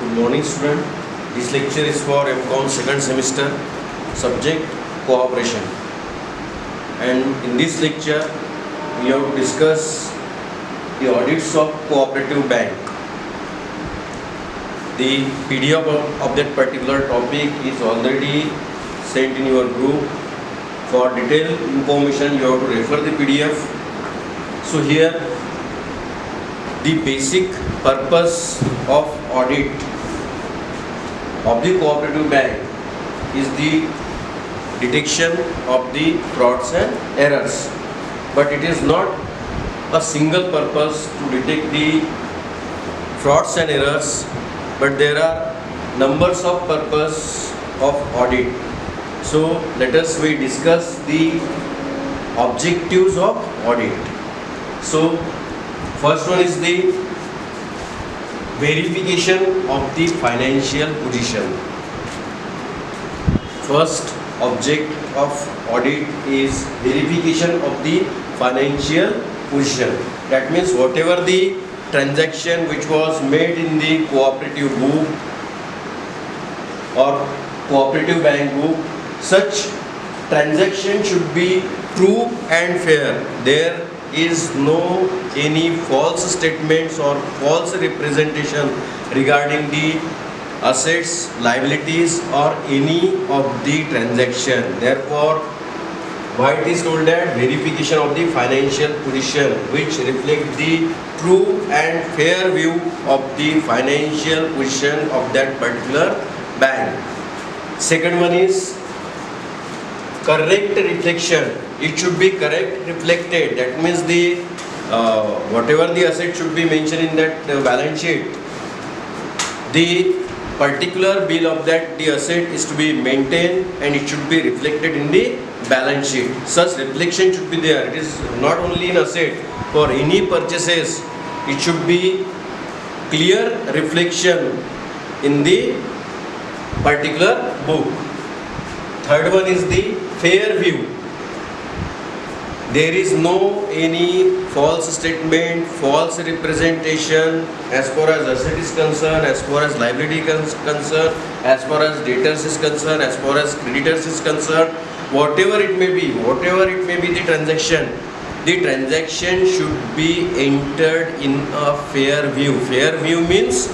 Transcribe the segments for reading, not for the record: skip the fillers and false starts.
Good morning, student. This lecture is for MCOM second semester, subject cooperation. And in this lecture, we have to discuss the audits of cooperative bank. The PDF of that particular topic is already sent in your group. For detailed information, you have to refer the PDF. So here, the basic purpose of audit of the cooperative bank is the detection of the frauds and errors. But it is not a single purpose to detect the frauds and errors, but there are numbers of purpose of audit. So let us we discuss the objectives of audit. So first one is the verification of the financial position. First object of audit is verification of the financial position. That means whatever the transaction which was made in the cooperative book or cooperative bank book, such transaction should be true and fair. There is no any false statements or false representation regarding the assets, liabilities or any of the transaction. Therefore, why it is told that verification of the financial position which reflect the true and fair view of the financial position of that particular bank. Second one is correct reflection. It should be correct reflected. That means the whatever the asset should be mentioned in that balance sheet, the particular bill of that the asset is to be maintained and it should be reflected in the balance sheet. Such reflection should be there. It is not only in asset, for any purchases it should be clear reflection in the particular book. Third one is the fair view. There is no any false statement, false representation as far as asset is concerned, as far as liability is concerned, as far as debtors is concerned, as far as creditors is concerned. Whatever it may be the transaction should be entered in a fair view. Fair view means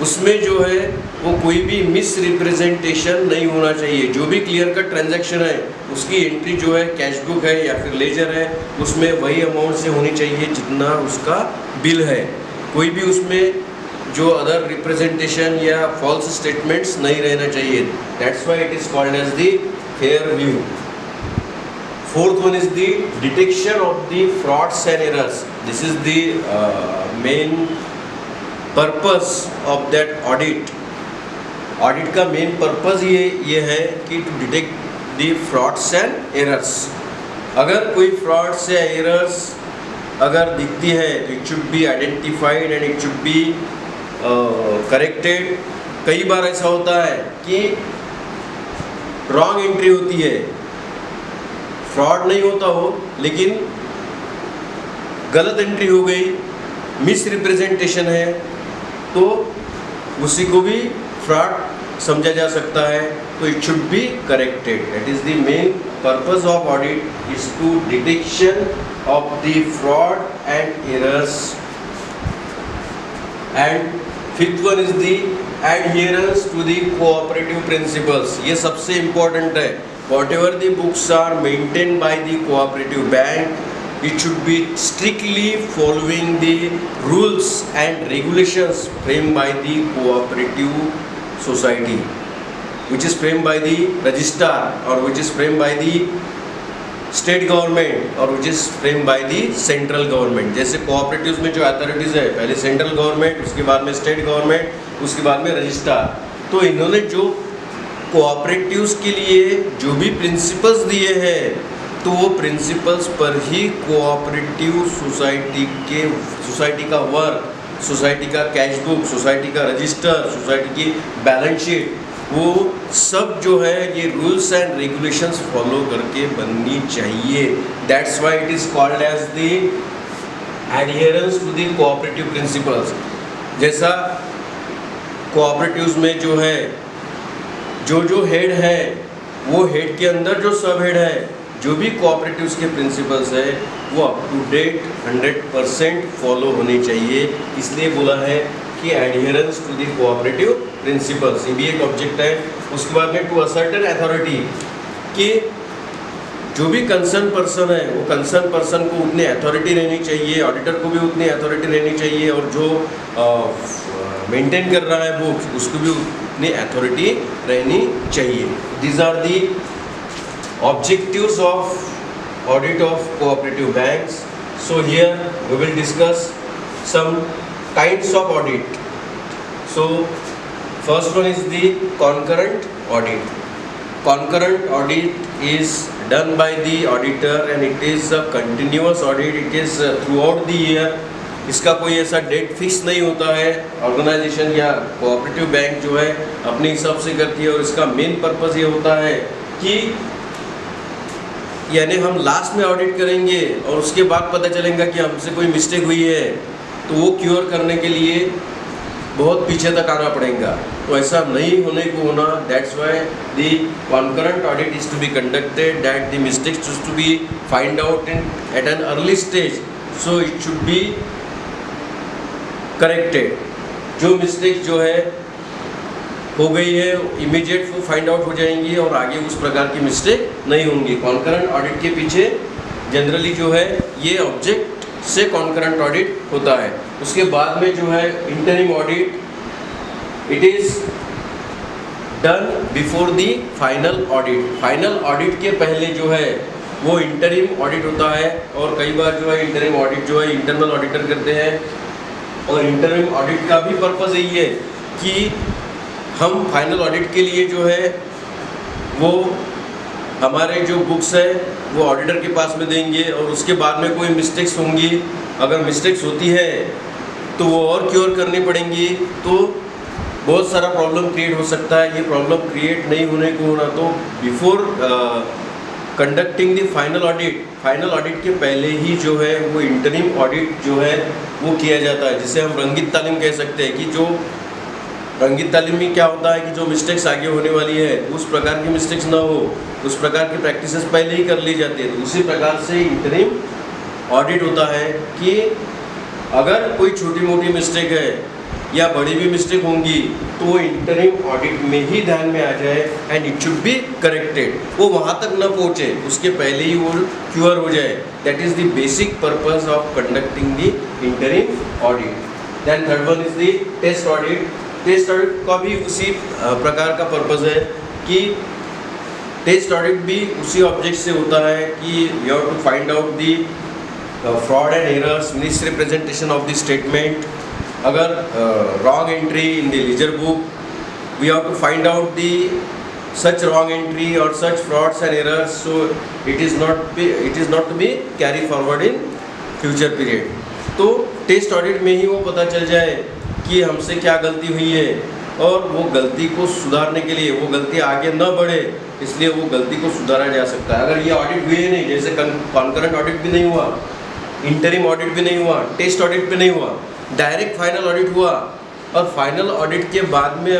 उसमें जो है वो कोई भी miss representation नहीं होना चाहिए. जो भी क्लियर कट ट्रांजैक्शन है उसकी एंट्री जो है कैश बुक है या फिर लेजर है उसमें वही अमाउंट से होनी चाहिए जितना उसका बिल है. कोई भी उसमें जो अदर रिप्रेजेंटेशन या फॉल्स स्टेटमेंट्स नहीं रहना चाहिए. That's why it is called as the fair view. Fourth one is the detection of the frauds and errors. This is the main purpose of that audit. Audit का main purpose ये है कि to detect the frauds and errors. अगर कोई frauds या errors अगर दिखती है तो it should be identified and it should be corrected. कई बार ऐसा होता है कि रॉन्ग एंट्री होती है, फ्रॉड नहीं होता हो लेकिन गलत एंट्री हो गई, मिस रिप्रेजेंटेशन है, तो उसी को भी फ्रॉड समझा जा सकता है. तो it should be corrected. That is the main purpose of audit is to detection of the fraud and errors. And fifth one is the adherence to the cooperative principles. ये सबसे इम्पोर्टेंट है. Whatever the books are maintained by the cooperative bank, it should be strictly following the rules and regulations framed by the cooperative society, which is framed by the registrar or which is framed by the state government or which is framed by the central government. जैसे cooperatives में जो authorities है, पहले central government, उसके बाद में state government, उसके बाद में registrar. तो इन्होंने जो cooperatives के लिए जो भी principles दिए हैं तो वो प्रिंसिपल्स पर ही कोऑपरेटिव सोसाइटी का वर्क, सोसाइटी का कैश बुक, सोसाइटी का रजिस्टर, सोसाइटी की बैलेंस शीट, वो सब जो है ये रूल्स एंड रेगुलेशंस फॉलो करके बननी चाहिए. That's why it is called as the adherence to the cooperative principles. जैसा कोऑपरेटिव्स में जो है जो हेड है वो हेड के अंदर जो सब हेड है, जो भी कोऑपरेटिव्स के प्रिंसिपल्स है वो अप टू डेट 100% फॉलो होने चाहिए। इसलिए बोला है कि adherence to the cooperative principles, ये भी एक ऑब्जेक्ट है। उसके बाद में टू असर्टेन अथॉरिटी, कि जो भी कंसर्न पर्सन है वो कंसर्न पर्सन को उतनी अथॉरिटी रहनी चाहिए, ऑडिटर को भी उतनी अथॉरिटी रहनी चाहिए, और जो मेंटेन कर रहा है बुक्स उसको भी उतनी अथॉरिटी रहनी चाहिए। These are the objectives of audit of cooperative banks. So here we will discuss some kinds of audit. So first one is the concurrent audit. Concurrent audit is done by the auditor and it is a continuous audit. It is throughout the year. इसका कोई ऐसा date fix नहीं होता है। Organisation या cooperative bank जो है अपने हिसाब से करती है, और इसका मेन पर्पस ये होता है कि यानी हम लास्ट में ऑडिट करेंगे और उसके बाद पता चलेगा कि हमसे कोई मिस्टेक हुई है, तो वो क्योर करने के लिए बहुत पीछे तक आना पड़ेगा। तो ऐसा नहीं होने को होना, that's why the concurrent audit is to be conducted, that the mistakes is to be find out at an early stage, so it should be corrected. जो मिस्टेक जो है हो गई है इमीडिएट वो फाइंड आउट हो जाएंगी और आगे उस प्रकार की मिस्टेक नहीं होंगी। कॉन्करेंट ऑडिट के पीछे जनरली जो है ये ऑब्जेक्ट से कॉन्करेंट ऑडिट होता है। उसके बाद में जो है interim audit, it is done before the final audit. Final audit के पहले जो है वो इंटरिम ऑडिट होता है, और कई बार जो है इंटरिम ऑडिट जो है इंटरनल ऑडिटर करते हैं। और इंटरिम ऑडिट का भी पर्पस यही है कि हम फाइनल ऑडिट के लिए जो है वो हमारे जो बुक्स है वो ऑडिटर के पास में देंगे, और उसके बाद में कोई मिस्टेक्स होंगी, अगर मिस्टेक्स होती है तो वो और क्योर करनी पड़ेंगी, तो बहुत सारा प्रॉब्लम क्रिएट हो सकता है। ये प्रॉब्लम क्रिएट नहीं होने को होना, तो before conducting the final audit के पहले ही जो है वो इंटरिम ऑडिट जो है वो किया जाता है, जिसे हम रंगीत तालीम कह सकते हैं। कि जो रंगीत तालीम में क्या होता है कि जो मिस्टेक्स आगे होने वाली है उस प्रकार की मिस्टेक्स ना हो, उस प्रकार की प्रैक्टिसेस पहले ही कर ली जाती है। तो उसी प्रकार से इंटरिम ऑडिट होता है कि अगर कोई छोटी मोटी मिस्टेक है या बड़ी भी मिस्टेक होंगी तो वो इंटरिम ऑडिट में ही ध्यान में आ जाए, and it should be corrected. वो वहाँ तक न पहुँचे, उसके पहले ही वो क्योर हो जाए। That is the basic purpose of conducting the interim audit. Then third one is the test audit. Test audit का भी उसी प्रकार का पर्पस है कि टेस्ट ऑडिट भी उसी ऑब्जेक्ट से होता है कि you have to find out the fraud and errors, misrepresentation of the statement. अगर wrong entry in the ledger book, we have to find out the such wrong entry or such frauds and errors, so it is not to be carry forward in future period। तो test audit में ही वो पता चल जाए कि हमसे क्या गलती हुई है, और वो गलती को सुधारने के लिए, वो गलती आगे न बढ़े, इसलिए वो गलती को सुधारा जा सकता है। अगर ये ऑडिट हुई है नहीं, जैसे कॉन्करेंट ऑडिट भी नहीं हुआ, इंटरिम ऑडिट भी नहीं हुआ, टेस्ट ऑडिट भी नहीं हुआ, डायरेक्ट फाइनल ऑडिट हुआ, और फाइनल ऑडिट के बाद में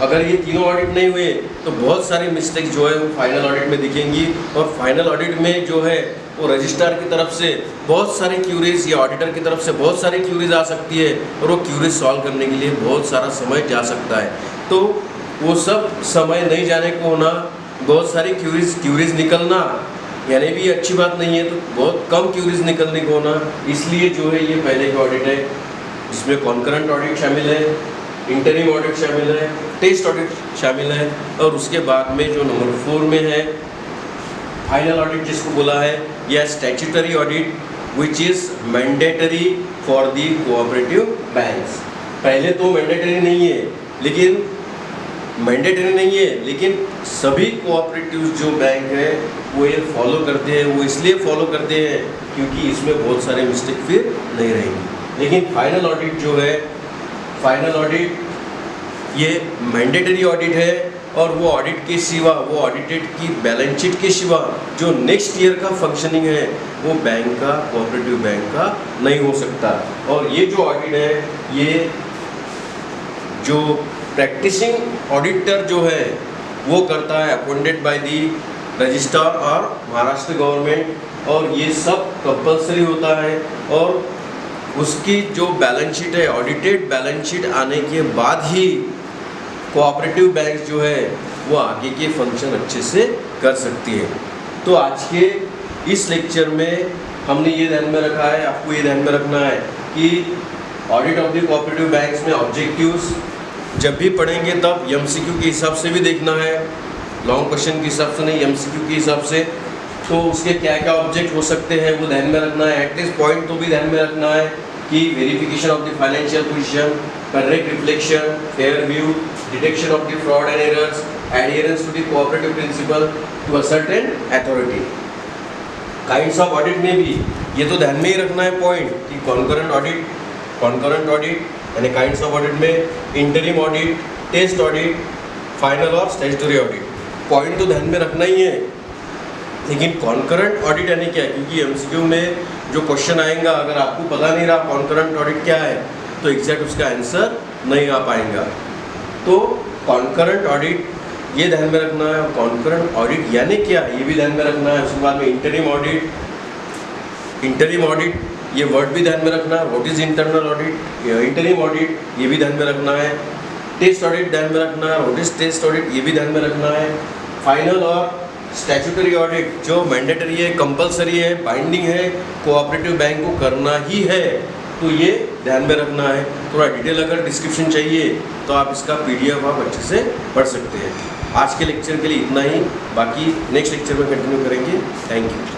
अगर ये तीनों ऑडिट नहीं हुए तो बहुत सारी मिस्टेक्स जो है वो फाइनल ऑडिट में दिखेंगी, और फाइनल ऑडिट में जो है वो रजिस्ट्रार की तरफ से बहुत सारे क्यूरीज या ऑडिटर की तरफ से बहुत सारी क्यूरीज आ सकती है, और वो क्यूरीज सॉल्व करने के लिए बहुत सारा समय जा सकता है। तो वो सब समय नहीं जाने को होना, बहुत सारी क्यूरीज निकलना यानी भी अच्छी बात नहीं है, तो बहुत कम क्यूरीज निकलने को होना, इसलिए जो है ये पहले का ऑडिट है, जिसमें कॉन्करेंट ऑडिट शामिल है, इंटरिम ऑडिट शामिल है, टेस्ट ऑडिट शामिल है, और उसके बाद में जो नंबर 4 में है फाइनल ऑडिट, जिसको बोला है या statutory audit, which is mandatory for the cooperative banks. पहले तो मैंडेटरी नहीं है, लेकिन सभी कोऑपरेटिव जो बैंक है वो ये फॉलो करते हैं। वो इसलिए फॉलो करते हैं क्योंकि इसमें बहुत सारे मिस्टेक फिर नहीं रहेंगी। लेकिन फाइनल ऑडिट जो है, फाइनल ऑडिट ये मैंडेटरी ऑडिट है, और वो ऑडिट के सिवा, वो ऑडिटेड की बैलेंस शीट के सिवा जो नेक्स्ट ईयर का फंक्शनिंग है वो बैंक का, कोऑपरेटिव बैंक का नहीं हो सकता। और ये जो ऑडिट है, ये जो प्रैक्टिसिंग ऑडिटर जो है वो करता है, अपॉइंटेड बाय दी रजिस्ट्रार और महाराष्ट्र गवर्नमेंट, और ये सब कंपलसरी होता है। और उसकी जो बैलेंस शीट है, ऑडिटेड बैलेंस शीट आने के बाद ही कोऑपरेटिव बैंक जो है वो आगे के फंक्शन अच्छे से कर सकती है। तो आज के इस लेक्चर में हमने ये ध्यान में रखा है, आपको ये ध्यान में रखना है कि audit of the cooperative banks में ऑब्जेक्टिव्स जब भी पढ़ेंगे तब एमसीक्यू के हिसाब से भी देखना है, लॉन्ग क्वेश्चन के हिसाब से नहीं, एमसीक्यू के हिसाब से। तो उसके क्या क्या ऑब्जेक्ट हो सकते हैं वो ध्यान में रखना है। एटलीस्ट पॉइंट तो भी ध्यान में रखना है कि verification of the financial position, correct reflection, fair view, detection of the fraud and errors, adherence to the cooperative principle to a certain authority. Kinds of audit में भी ये तो ध्यान में ही रखना है पॉइंट कि कॉन्करेंट ऑडिट यानी काइंड्स ऑफ ऑडिट में interim audit, test audit, final और स्टैट्यूटरी ऑडिट। पॉइंट तो ध्यान में रखना ही है, लेकिन कॉन्करेंट ऑडिट यानी क्या है, क्योंकि एमसीक्यू में जो क्वेश्चन आएगा अगर आपको पता नहीं रहा कॉन्करेंट ऑडिट क्या है तो एग्जैक्ट उसका आंसर नहीं आ पाएगा। तो कॉन्करेंट ऑडिट ये ध्यान में रखना है। कॉन्करेंट ऑडिट यानी क्या ये भी ध्यान में रखना है। उसके बाद में इंटरिम ऑडिट ये वर्ड भी ध्यान में रखना है, what is internal audit, interim audit ये भी ध्यान में रखना है। टेस्ट ऑडिट ध्यान में रखना है, व्हाट इज टेस्ट ऑडिट ये भी ध्यान में रखना है। फाइनल और स्टैट्यूटरी ऑडिट जो मैंडेटरी है, कंपलसरी है, बाइंडिंग है, कोऑपरेटिव बैंक को करना ही है, तो ये ध्यान में रखना है। थोड़ा डिटेल अगर डिस्क्रिप्शन चाहिए तो आप इसका PDF आप अच्छे से पढ़ सकते हैं। आज के लेक्चर के लिए इतना ही, बाकी नेक्स्ट लेक्चर में कंटिन्यू करेंगे। Thank you.